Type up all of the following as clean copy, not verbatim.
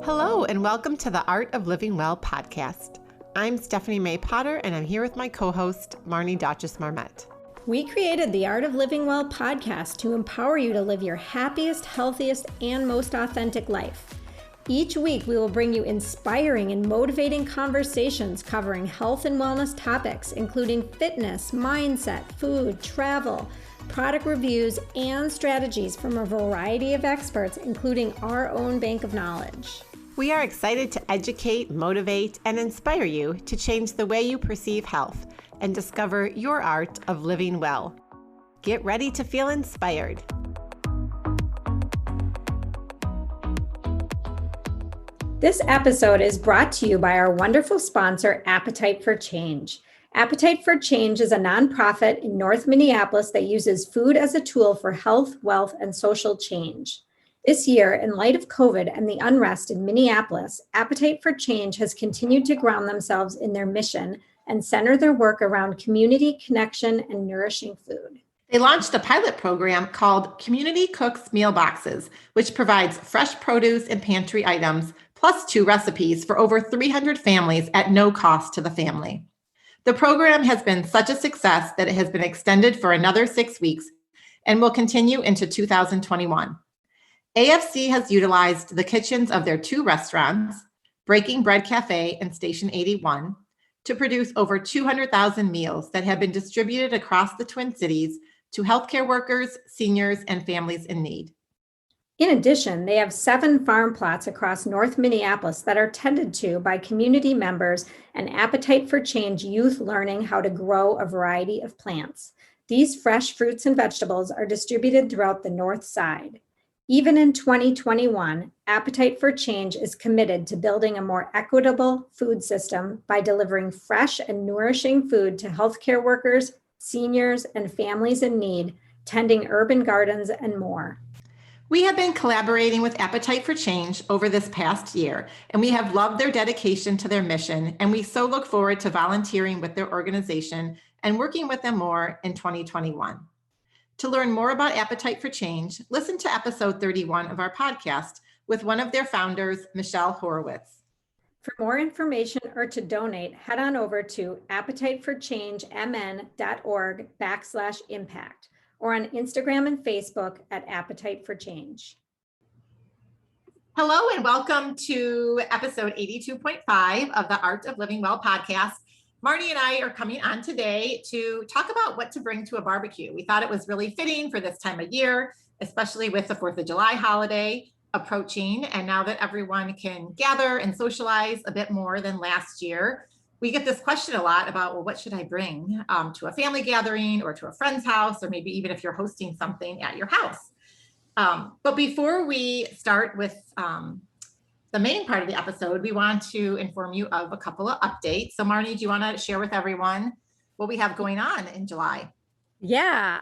Hello, and welcome to the Art of Living Well podcast. I'm Stephanie May Potter, and I'm here with my co-host, Marnie Dotches-Marmette. We created the Art of Living Well podcast to empower you to live your happiest, healthiest, and most authentic life. Each week, we will bring you inspiring and motivating conversations covering health and wellness topics, including fitness, mindset, food, travel, product reviews, and strategies from a variety of experts, including our own bank of knowledge. We are excited to educate, motivate, and inspire you to change the way you perceive health and discover your art of living well. Get ready to feel inspired. This episode is brought to you by our wonderful sponsor, Appetite for Change. Appetite for Change is a nonprofit in North Minneapolis that uses food as a tool for health, wealth, and social change. This year, in light of COVID and the unrest in Minneapolis, Appetite for Change has continued to ground themselves in their mission and center their work around community connection and nourishing food. They launched a pilot program called Community Cooks Meal Boxes, which provides fresh produce and pantry items, plus 2 recipes for over 300 families at no cost to the family. The program has been such a success that it has been extended for another 6 weeks and will continue into 2021. AFC has utilized the kitchens of their 2 restaurants, Breaking Bread Cafe and Station 81, to produce over 200,000 meals that have been distributed across the Twin Cities to healthcare workers, seniors, and families in need. In addition, they have 7 farm plots across North Minneapolis that are tended to by community members and Appetite for Change youth learning how to grow a variety of plants. These fresh fruits and vegetables are distributed throughout the North Side. Even in 2021, Appetite for Change is committed to building a more equitable food system by delivering fresh and nourishing food to healthcare workers, seniors, and families in need, tending urban gardens, and more. We have been collaborating with Appetite for Change over this past year, and we have loved their dedication to their mission, and we so look forward to volunteering with their organization and working with them more in 2021. To learn more about Appetite for Change, listen to episode 31 of our podcast with one of their founders, Michelle Horowitz. For more information or to donate, head on over to appetiteforchangemn.org/impact or on Instagram and Facebook at Appetite for Change. Hello and welcome to episode 82.5 of the Art of Living Well podcast. Marnie and I are coming on today to talk about what to bring to a barbecue. We thought it was really fitting for this time of year, especially with the 4th of July holiday approaching. And now that everyone can gather and socialize a bit more than last year, we get this question a lot about, well, what should I bring to a family gathering or to a friend's house, or maybe even if you're hosting something at your house. But before we start with the main part of the episode, we want to inform you of a couple of updates. So Marnie, do you want to share with everyone what we have going on in July? Yeah,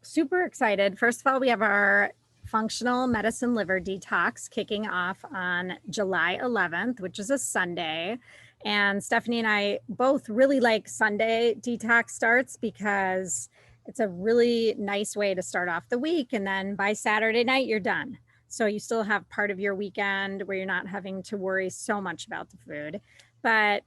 super excited. First of all, we have our Functional Medicine Liver Detox kicking off on July 11th, which is a Sunday. And Stephanie and I both really like Sunday detox starts because it's a really nice way to start off the week. And then by Saturday night, you're done. So you still have part of your weekend where you're not having to worry so much about the food. But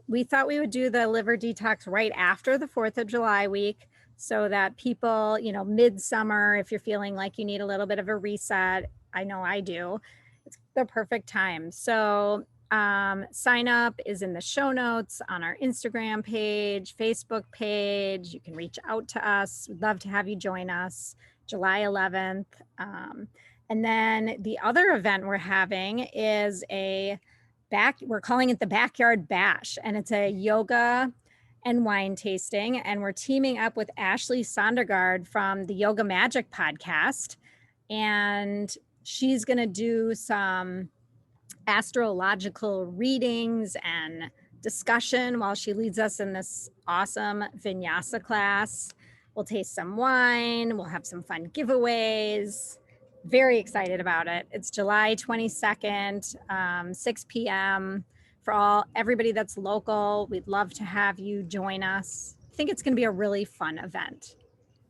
we thought we would do the liver detox right after the 4th of July week so that people, midsummer, if you're feeling like you need a little bit of a reset, I know I do, it's the perfect time. So sign up is in the show notes on our Instagram page, Facebook page. You can reach out to us. We'd love to have you join us July 11th. And then the other event we're having is we're calling it the Backyard Bash, and it's a yoga and wine tasting. And we're teaming up with Ashley Sondergaard from the Yoga Magic podcast. And she's going to do some astrological readings and discussion while she leads us in this awesome vinyasa class. We'll taste some wine. We'll have some fun giveaways. Very excited about it. It's July 22nd, 6 p.m. For everybody that's local. We'd love to have you join us. I think it's going to be a really fun event.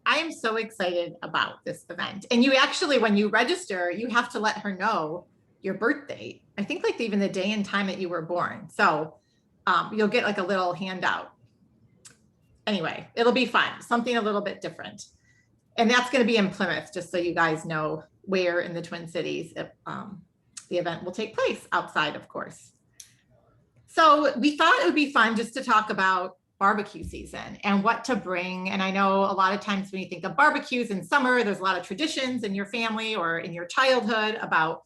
I am so excited about this event. And you actually, when you register, you have to let her know your birth date. I think like even the day and time that you were born. So you'll get like a little handout. Anyway, it'll be fun, something a little bit different. And that's going to be in Plymouth, just so you guys know where in the Twin Cities the event will take place, outside, of course. So we thought it would be fun just to talk about barbecue season and what to bring. And I know a lot of times when you think of barbecues in summer, there's a lot of traditions in your family or in your childhood about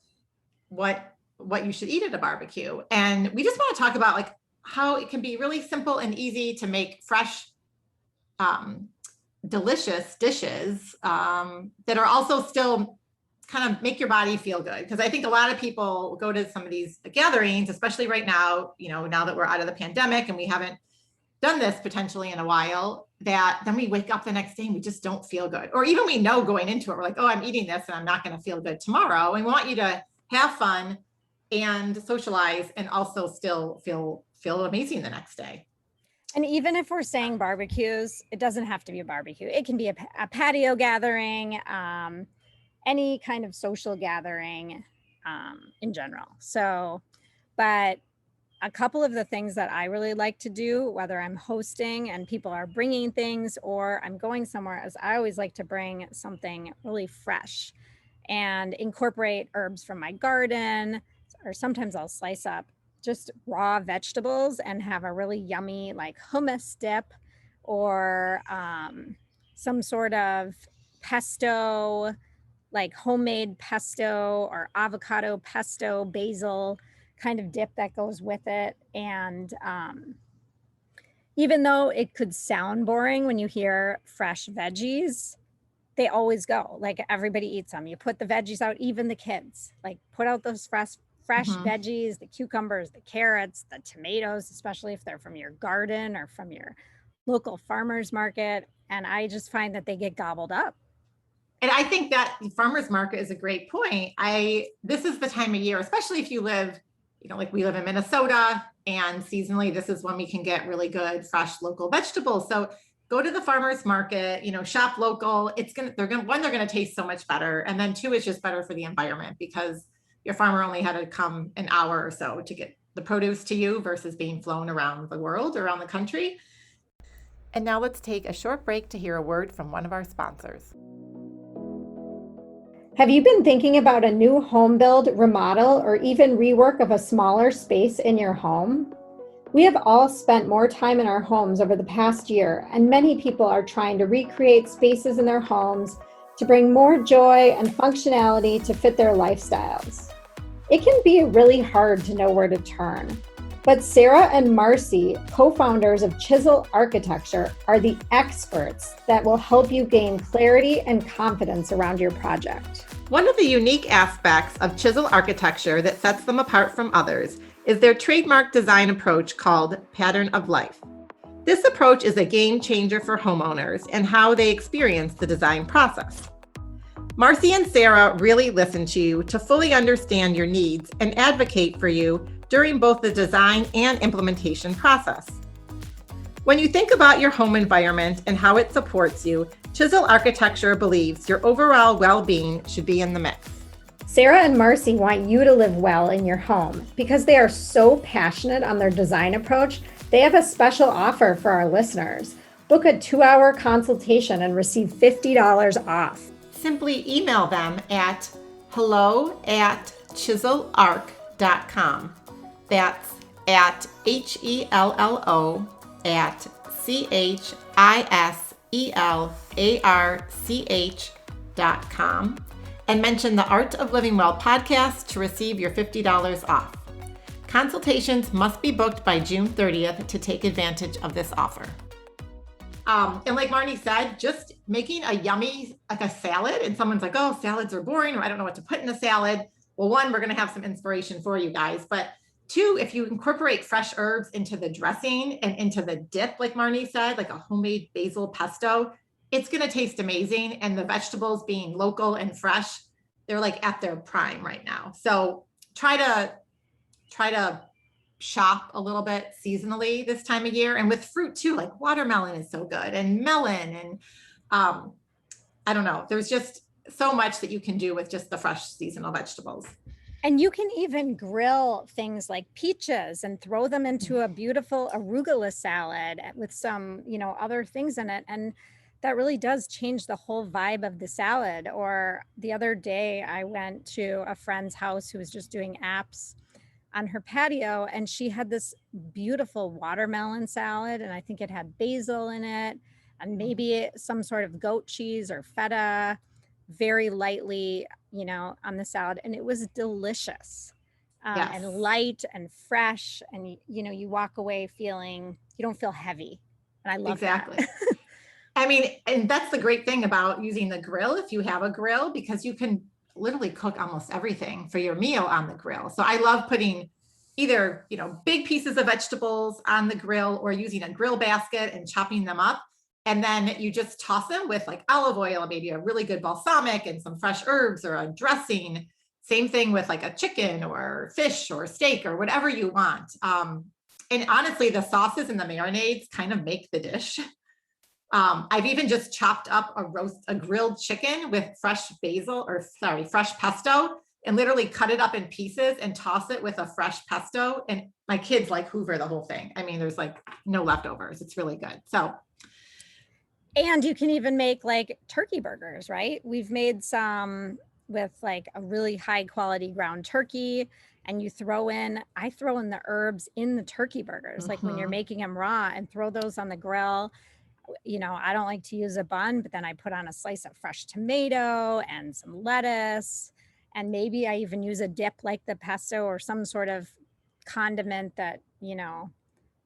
what you should eat at a barbecue. And we just want to talk about like how it can be really simple and easy to make fresh, delicious dishes that are also still kind of make your body feel good. Because I think a lot of people go to some of these gatherings, especially right now, now that we're out of the pandemic and we haven't done this potentially in a while, that then we wake up the next day and we just don't feel good. Or even we know going into it, we're like, oh, I'm eating this and I'm not going to feel good tomorrow. And we want you to have fun and socialize and also still feel amazing the next day. And even if we're saying barbecues, it doesn't have to be a barbecue. It can be a patio gathering, any kind of social gathering in general. So, but a couple of the things that I really like to do, whether I'm hosting and people are bringing things or I'm going somewhere, is I always like to bring something really fresh and incorporate herbs from my garden, or sometimes I'll slice up just raw vegetables and have a really yummy like hummus dip or some sort of pesto, like homemade pesto or avocado pesto, basil kind of dip that goes with it. And even though it could sound boring when you hear fresh veggies, they always go. Like everybody eats them. You put the veggies out, even the kids, like put out those fresh veggies, the cucumbers, the carrots, the tomatoes, especially if they're from your garden or from your local farmer's market. And I just find that they get gobbled up. And I think that farmer's market is a great point. This is the time of year, especially if you live, like we live in Minnesota, and seasonally, this is when we can get really good, fresh local vegetables. So go to the farmer's market, shop local. They're going to taste so much better. And then two, it's just better for the environment because your farmer only had to come an hour or so to get the produce to you versus being flown around the world, around the country. And now let's take a short break to hear a word from one of our sponsors. Have you been thinking about a new home build, remodel, or even rework of a smaller space in your home? We have all spent more time in our homes over the past year, and many people are trying to recreate spaces in their homes to bring more joy and functionality to fit their lifestyles. It can be really hard to know where to turn, but Sarah and Marcy, co-founders of Chisel Architecture, are the experts that will help you gain clarity and confidence around your project. One of the unique aspects of Chisel Architecture that sets them apart from others is their trademark design approach called Pattern of Life. This approach is a game changer for homeowners and how they experience the design process. Marcy and Sarah really listen to you to fully understand your needs and advocate for you during both the design and implementation process. When you think about your home environment and how it supports you, Chisel Architecture believes your overall well-being should be in the mix. Sarah and Marcy want you to live well in your home. Because they are so passionate on their design approach, they have a special offer for our listeners. Book a 2-hour consultation and receive $50 off. Simply email them at hello@chiselarc.com. That's at HELLO@CHISELARCH.com and mention the Art of Living Well podcast to receive your $50 off. Consultations must be booked by June 30th to take advantage of this offer. And like Marnie said, just making a yummy, like a salad, and someone's like, oh, salads are boring, or I don't know what to put in a salad. Well, one, we're going to have some inspiration for you guys, but two, if you incorporate fresh herbs into the dressing and into the dip, like Marnie said, like a homemade basil pesto, it's going to taste amazing. And the vegetables being local and fresh, they're like at their prime right now. So try to shop a little bit seasonally this time of year, and with fruit too, like watermelon is so good, and melon, and I don't know, there's just so much that you can do with just the fresh seasonal vegetables. And you can even grill things like peaches and throw them into a beautiful arugula salad with some, other things in it. And that really does change the whole vibe of the salad. Or the other day, I went to a friend's house who was just doing apps on her patio, and she had this beautiful watermelon salad. And I think it had basil in it and maybe some sort of goat cheese or feta, very lightly, on the salad. And it was delicious, Yes, and light and fresh. And, you walk away feeling, you don't feel heavy. And I love that. exactly. I mean, and that's the great thing about using the grill, if you have a grill, because you can literally cook almost everything for your meal on the grill. So I love putting either, big pieces of vegetables on the grill or using a grill basket and chopping them up. And then you just toss them with like olive oil, maybe a really good balsamic and some fresh herbs or a dressing. Same thing with like a chicken or fish or steak or whatever you want. And honestly, the sauces and the marinades kind of make the dish. I've even just chopped up a grilled chicken with fresh pesto, and literally cut it up in pieces and toss it with a fresh pesto. And my kids like hoover the whole thing. I mean, there's like no leftovers. It's really good. So, and you can even make like turkey burgers, right? We've made some with like a really high quality ground turkey, and I throw in the herbs in the turkey burgers, like when you're making them raw, and throw those on the grill. I don't like to use a bun, but then I put on a slice of fresh tomato and some lettuce. And maybe I even use a dip like the pesto or some sort of condiment that,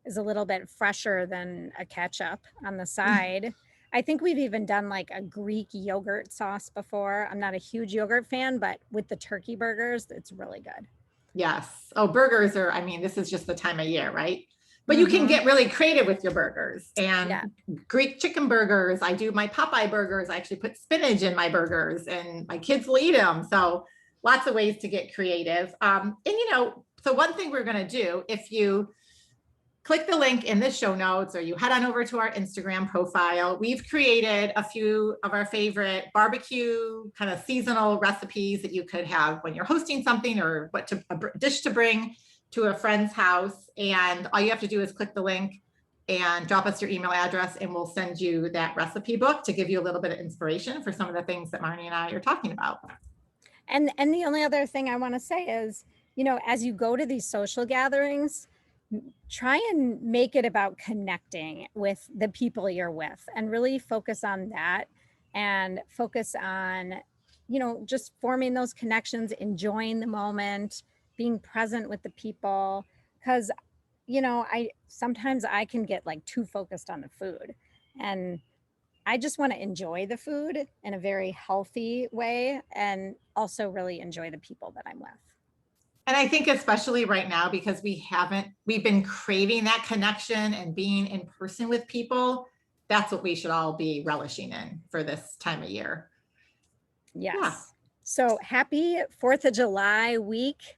is a little bit fresher than a ketchup on the side. I think we've even done like a Greek yogurt sauce before. I'm not a huge yogurt fan, but with the turkey burgers, it's really good. yes. Oh, burgers this is just the time of year, right? But you can get really creative with your burgers, and Greek chicken burgers. I do my Popeye burgers. I actually put spinach in my burgers and my kids will eat them. So lots of ways to get creative. So one thing we're going to do, if you click the link in the show notes or you head on over to our Instagram profile, we've created a few of our favorite barbecue kind of seasonal recipes that you could have when you're hosting something, or a dish to bring to a friend's house. And all you have to do is click the link and drop us your email address, and we'll send you that recipe book to give you a little bit of inspiration for some of the things that Marnie and I are talking about. And the only other thing I want to say is, as you go to these social gatherings, try and make it about connecting with the people you're with, and really focus on that, and focus on, just forming those connections, enjoying the moment, being present with the people. Because, sometimes I can get like too focused on the food, and I just want to enjoy the food in a very healthy way, and also really enjoy the people that I'm with. And I think especially right now, because we've been craving that connection and being in person with people. That's what we should all be relishing in for this time of year. Yes. Yeah. So happy 4th of July week.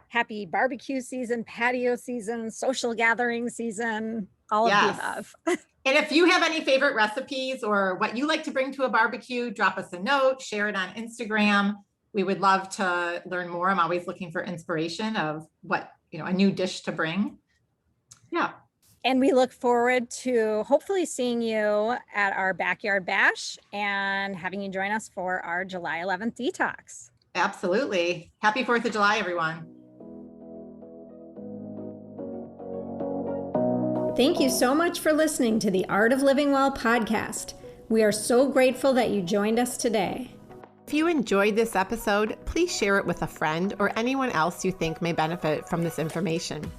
Happy barbecue season, patio season, social gathering season, all of the above. And if you have any favorite recipes or what you like to bring to a barbecue, drop us a note, share it on Instagram. We would love to learn more. I'm always looking for inspiration of a new dish to bring. Yeah. And we look forward to hopefully seeing you at our backyard bash and having you join us for our July 11th detox. Absolutely. Happy 4th of July, everyone. Thank you so much for listening to the Art of Living Well podcast. We are so grateful that you joined us today. If you enjoyed this episode, please share it with a friend or anyone else you think may benefit from this information.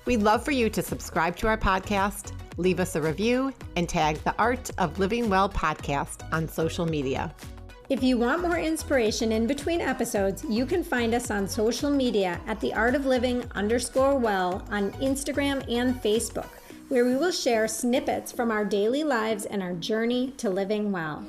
We'd love for you to subscribe to our podcast, leave us a review, and tag the Art of Living Well podcast on social media. If you want more inspiration in between episodes, you can find us on social media at theartofliving_well on Instagram and Facebook, where we will share snippets from our daily lives and our journey to living well.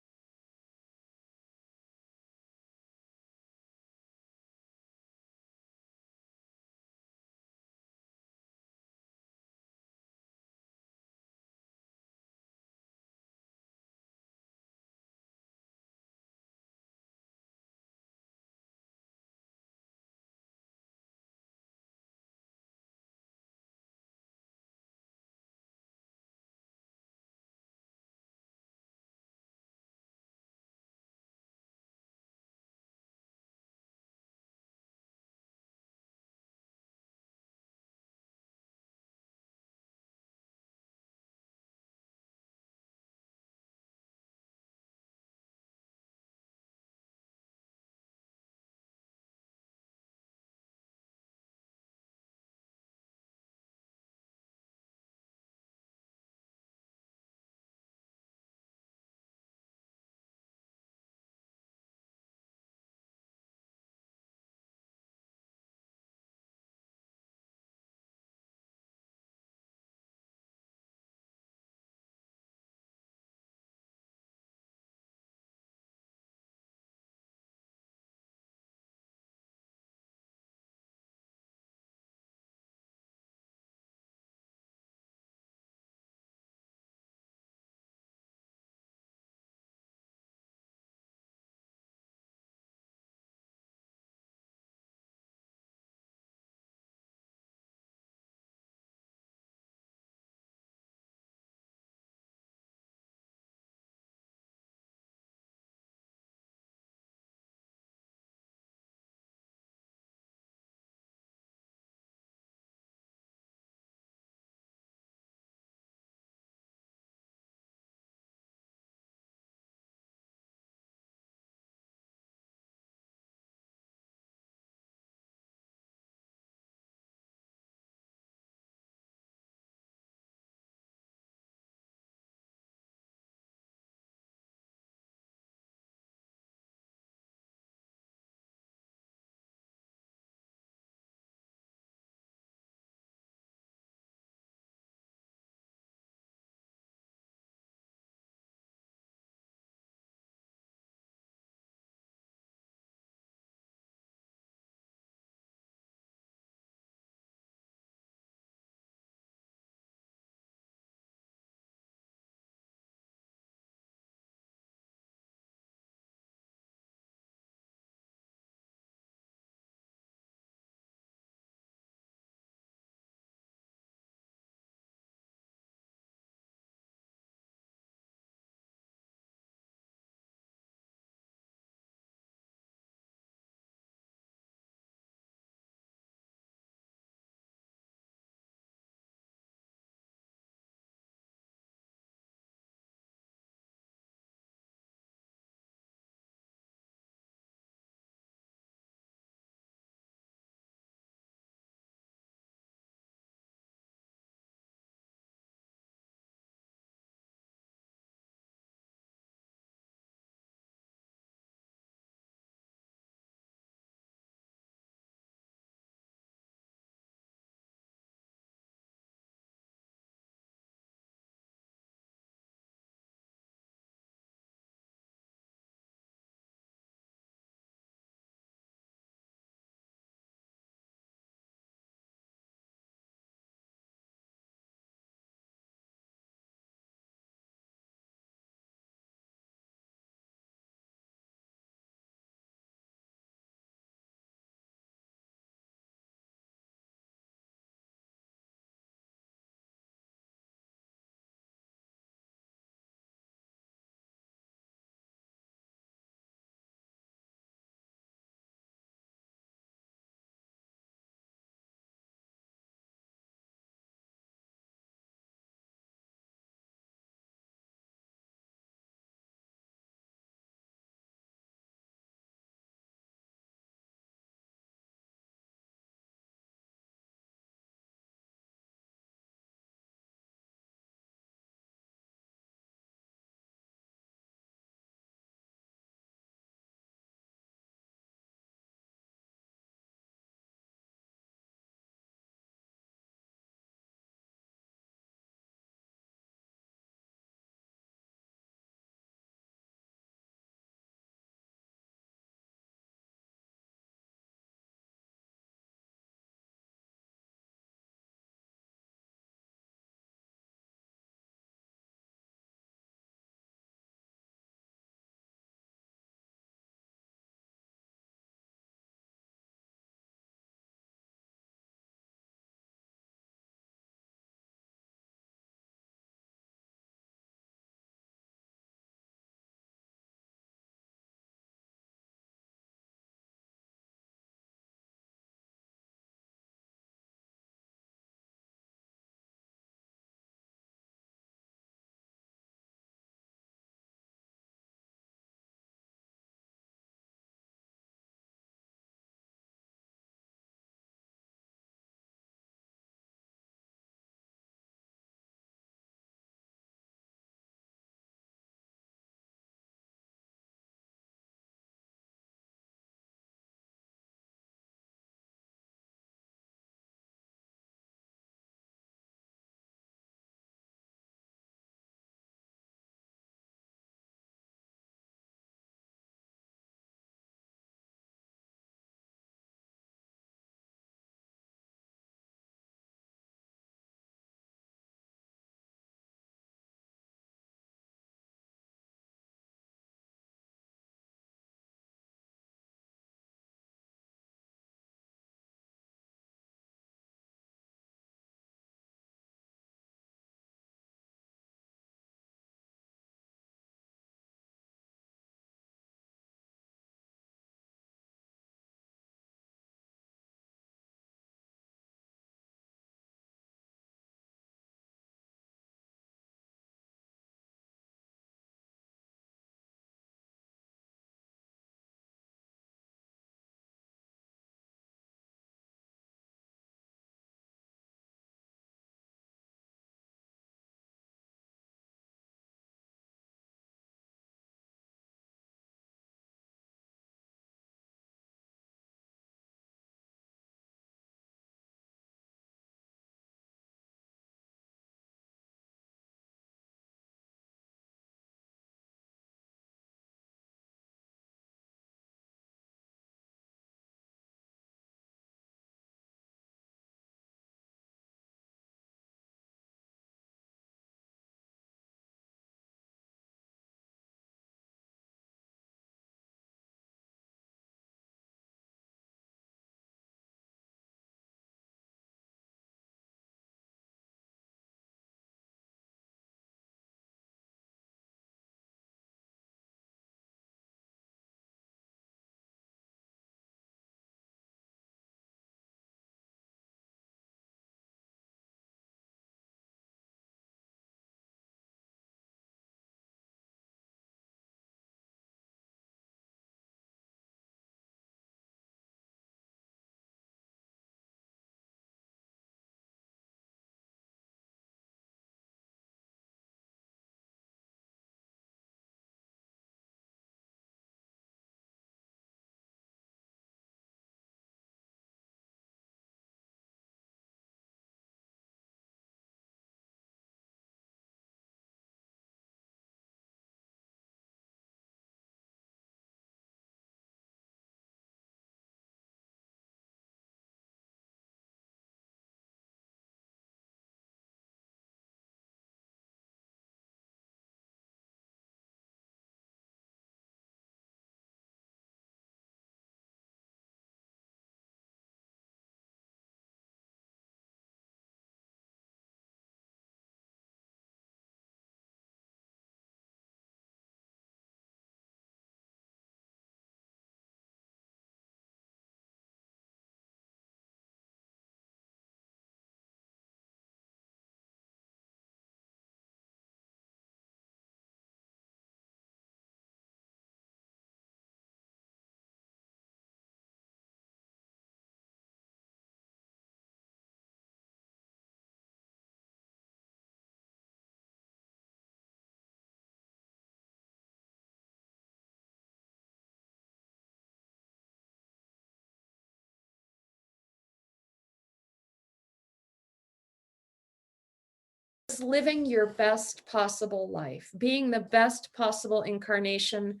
just living your best possible life, being the best possible incarnation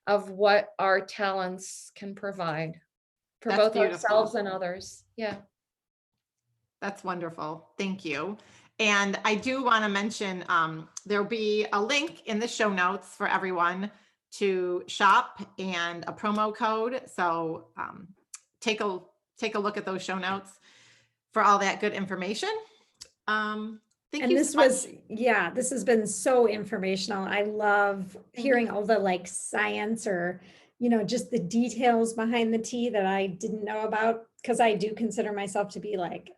of what our talents can provide for That's both beautiful. ourselves and others. Yeah. That's wonderful. Thank you. And I do want to mention there'll be a link in the show notes for everyone to shop and a promo code. So take a look at those show notes for all that good information. Thank you this so much. this has been so informational. I love hearing all the like science or, just the details behind the tea that I didn't know about, because I do consider myself to be like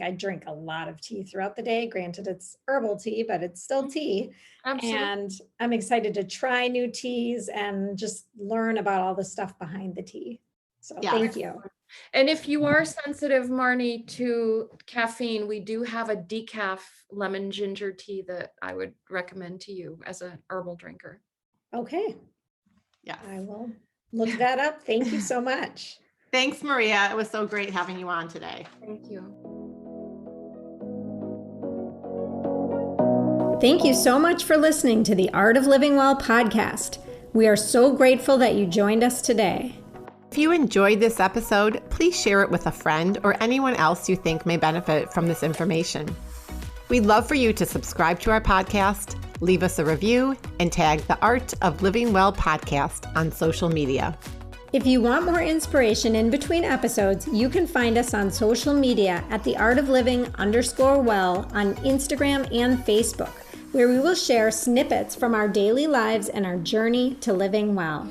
I drink a lot of tea throughout the day. Granted, it's herbal tea, but it's still tea. Absolutely. And I'm excited to try new teas and just learn about all the stuff behind the tea. So thank you. And if you are sensitive, Marnie, to caffeine, we do have a decaf lemon ginger tea that I would recommend to you as an herbal drinker. Okay. Yes. I will look that up. Thank you so much. Thanks, Maria. It was so great having you on today. Thank you. Thank you so much for listening to the Art of Living Well podcast. We are so grateful that you joined us today. If you enjoyed this episode, please share it with a friend or anyone else you think may benefit from this information. We'd love for you to subscribe to our podcast, leave us a review, and tag the Art of Living Well podcast on social media. If you want more inspiration in between episodes, you can find us on social media at theartofliving_well on Instagram and Facebook, where we will share snippets from our daily lives and our journey to living well.